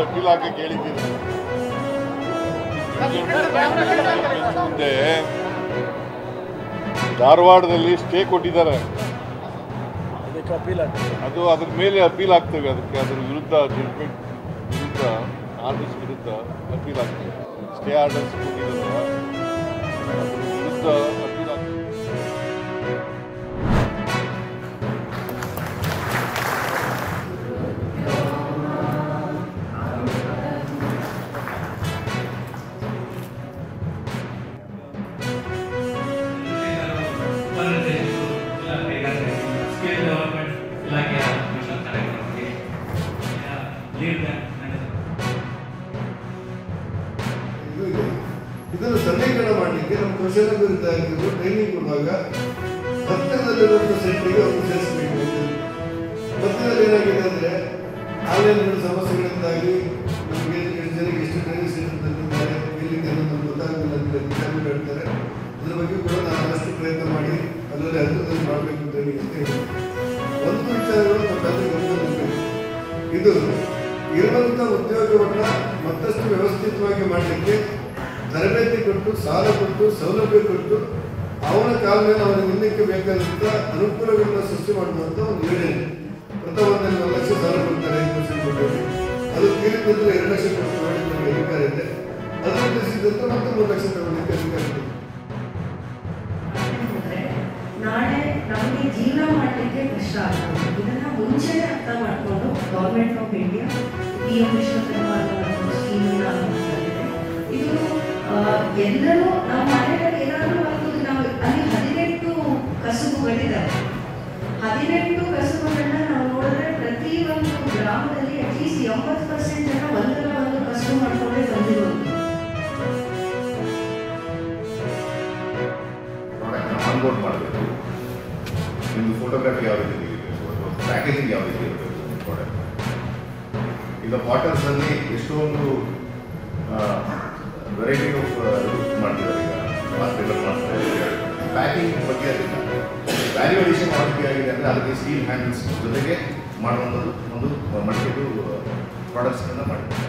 Appeal ಹಾಕಕ್ಕೆ ಹೇಳಿದ್ದೀನಿ. ಮುಂದೆ ಧಾರವಾಡದಲ್ಲಿ ಸ್ಟೇ ಕೊಟ್ಟಿದ್ದಾರೆ, ಅದು ಅದ್ರ ಮೇಲೆ ಅಪೀಲ್ ಆಗ್ತೇವೆ. ಅದ್ರ ವಿರುದ್ಧ ಜಡ್ಜ್ಮೆಂಟ್ ವಿರುದ್ಧ ಆರ್ಡರ್ಸ್ ವಿರುದ್ಧ ಅಪೀಲ್ ಆಗ್ತೇವೆ. ಸ್ಟೇ ಆರ್ಡರ್ಸ್ ಕೊಟ್ಟಿದ್ದಾರೆ, ಅದ್ರ ವಿರುದ್ಧ ಅಪೀಲ್ ಆಗ್ತದೆ. ಇದನ್ನು ಸರಳೀಕರಣ ಮಾಡಲಿಕ್ಕೆ ನಮ್ಮ ಕೌಶಲ್ಯಾಭಿವೃದ್ಧಿ ಆಗಿದ್ದು ಟ್ರೈನಿಂಗ್ ಕೊಡುವಾಗ ಹತ್ತಿರದಲ್ಲಿರುವಂಥ ಸೆಂಟ್ರಿಗೆ ಅವರು ಸೇರಿಸಬೇಕು. ಮಧ್ಯದಲ್ಲಿ ಏನಾಗಿದೆ ಅಂದರೆ ಆನ್ಲೈನ್ಗಳ ಸಮಸ್ಯೆಗಳಿಂದಾಗಿ ನಮಗೆ ಎಷ್ಟು ಜನಕ್ಕೆ ಎಷ್ಟು ಟ್ರೈನಿಂಗ್ ಸೆಂಟರ್ ತಂದಿದ್ದಾರೆ, ಎಲ್ಲಿಂದ ನಮ್ಗೆ ಗೊತ್ತಾಗಲಿಲ್ಲ ಅಂತ ಅಧಿಕಾರಿಗಳು ಹೇಳ್ತಾರೆ. ಅದ್ರ ಬಗ್ಗೆ ಕೂಡ ನಾನು ಆದಷ್ಟು ಪ್ರಯತ್ನ ಮಾಡಿ ಅದರಲ್ಲಿ ಹತ್ತಿರದಲ್ಲಿ ಮಾಡಬೇಕು ಟ್ರೈನಿಂಗ್ ಅಂತ ಹೇಳಿ ಒಂದು ವಿಚಾರಗಳು ನಮ್ಮೆಲ್ಲರಿಗೂ ಗಮನದಲ್ಲಿರಬೇಕು. ಇದು ಇರುವಂಥ ಉದ್ಯೋಗವನ್ನು ಮತ್ತಷ್ಟು ವ್ಯವಸ್ಥಿತವಾಗಿ ಮಾಡಲಿಕ್ಕೆ ತರಬೇತಿ ಕೊಟ್ಟು, ಸಾಲ ಕೊಟ್ಟು, ಸೌಲಭ್ಯ ಕೊಟ್ಟು, ಅವನ ಕಾಲ ಮೇಲೆ ಅವನಿಗೆ ನಿಲ್ಲಕ್ಕೆ ಬೇಕಾದಂಥ ಅನುಕೂಲಗಳನ್ನು ಸೃಷ್ಟಿ ಮಾಡುವಂಥ ಒಂದು ಯೋಜನೆ. ಪ್ರಥಮದಲ್ಲಿ 1 ಲಕ್ಷ ಸಾಲ ಕೊಡ್ತಾರೆ, 5% ಕೊಟ್ಟರೆ ಅದು ತೀರಿದಂದ್ರೆ 2 ಲಕ್ಷ ಕೊಟ್ಟು ಮಾಡಲಿಕ್ಕೆ ಅಧಿಕಾರ ಇದೆ. ಅದನ್ನು ತಿಳಿಸಿದಂತೆ ಮತ್ತೆ 3 ಲಕ್ಷ ತಗೊಳ್ಳಿಕ್ಕೆ ಅಧಿಕಾರ ಇದೆ. ನಾಳೆ ನಮಗೆ ಜೀವನ ಮಾಡಲಿಕ್ಕೆ ಕಷ್ಟ ಆಗ್ತದೆ. ಇದನ್ನ ಮುಂಚೆ ಅರ್ಥ ಮಾಡಿಕೊಂಡು government of India PM Vishwakarma ಸ್ಕೀಮನ್ನ ಇದು ಎಲ್ಲರೂ ನಮ್ಮ ಮನೆಯಲ್ಲಿ ಏನಾದರೂ ಒಂದು ನಾವು ಅಲ್ಲಿ 18 ಕಸುಬುಗಳಿದ್ದಾವೆ. 18 ಕಸುಬುಗಳನ್ನ ನಾವು ನೋಡಿದ್ರೆ ಪ್ರತಿ ಒಂದು ಗ್ರಾಮದಲ್ಲಿ ಅಟ್ಲೀಸ್ಟ್ 80% ಜನ ಒಂದರ ಒಂದು ಕಸುಬು ಮಾಡ್ಕೊಂಡೇ ಬಂದಿರೋದು. ಆನ್ಬೋರ್ಡ್ ಮಾಡಬೇಕು. ನಿಮ್ಮದು ಫೋಟೋಗ್ರಫಿ ಯಾವ ರೀತಿ ಇರಬೇಕು, ಪ್ಯಾಕೇಜಿಂಗ್ ಯಾವ ರೀತಿ ಇರಬೇಕು ಪ್ರಾಡಕ್ಟ್. ಈಗ ಬಾಟಲ್ಸಲ್ಲಿ ಎಷ್ಟೊಂದು ವೆರೈಟಿ ಆಫ್ ಮಾಡ್ತಿದ್ದಾರೆ. ಈಗ ಮಾರ್ಕೆಟಲ್ಲಿ ಮಾಡ್ತಾರೆ. ಪ್ಯಾಕಿಂಗ್ ಬಗ್ಗೆ ಅದಕ್ಕೆ ವ್ಯಾಲ್ಯೂ ಅಡಿಷನ್ ಯಾವ ರೀತಿ ಆಗಿದೆ ಅಂದರೆ ಅದಕ್ಕೆ ಸ್ಟೀಲ್ ಹ್ಯಾಂಡಲ್ಸ್ ಜೊತೆಗೆ ಮಾಡುವಂಥದ್ದು ಒಂದು ಮಡಿಕೆದು ಪ್ರಾಡಕ್ಟ್ಸ್ಗಳನ್ನ ಮಾಡಿದ್ದಾರೆ.